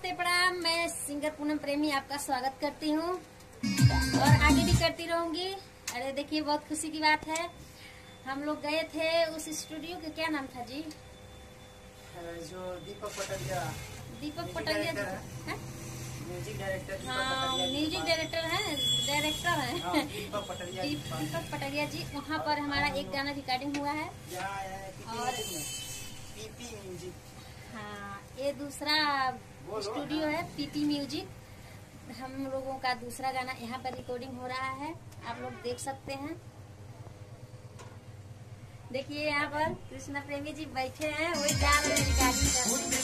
नमस्ते प्रणाम। मैं सिंगर पूनम प्रेमी आपका स्वागत करती हूँ और आगे भी करती रहूंगी। अरे देखिए, बहुत खुशी की बात है, हम लोग गए थे उस स्टूडियो के, क्या नाम था जी? जो दीपक पटरिया जी, म्यूजिक डायरेक्टर। हाँ, म्यूजिक डायरेक्टर है, दीपक पटरिया जी। वहाँ पर हमारा एक गाना रिकॉर्डिंग हुआ है और पीपी म्यूजिक। हाँ, ये दूसरा स्टूडियो है पीपी म्यूजिक। हम लोगों का दूसरा गाना यहाँ पर रिकॉर्डिंग हो रहा है, आप लोग देख सकते हैं। देखिए यहाँ पर कृष्णा प्रेमी जी बैठे हैं, वही गा रहे हैं रिकॉर्डिंग कर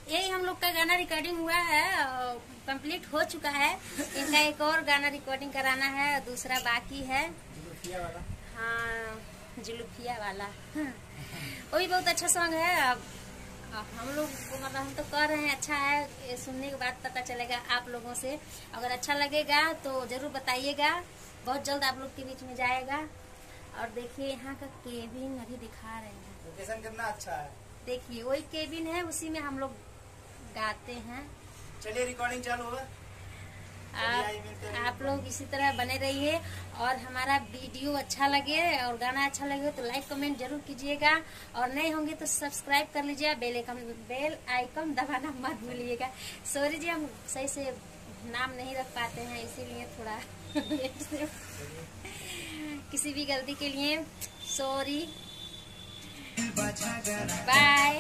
यही हम लोग का गाना रिकॉर्डिंग हुआ है, कंप्लीट हो चुका है। इनका एक और गाना रिकॉर्डिंग कराना है, दूसरा बाकी है। जुलूफिया वाला, हाँ, जुलूफिया वाला। वो भी बहुत अच्छा सॉन्ग है। अब हम लोग मतलब हम तो कर रहे हैं, अच्छा है। ये सुनने के बाद पता चलेगा आप लोगों से। अगर अच्छा लगेगा तो जरूर बताइएगा, बहुत जल्द आप लोग के बीच में जाएगा। और देखिए यहाँ का केबिन अभी दिखा रहे हैं, लोकेशन कितना अच्छा है। देखिए वही केबिन है, उसी में हम लोग गाते हैं। चलिए रिकॉर्डिंग चालू होगा। आप लोग इसी तरह बने रहिए और हमारा वीडियो अच्छा लगे और गाना अच्छा लगे तो लाइक कमेंट जरूर कीजिएगा। और नए होंगे तो सब्सक्राइब कर लीजिए, बेल आइकन दबाना मत भूलिएगा। सॉरी जी, हम सही से नाम नहीं रख पाते हैं, इसीलिए थोड़ा किसी भी गलती के लिए सॉरी। बाय।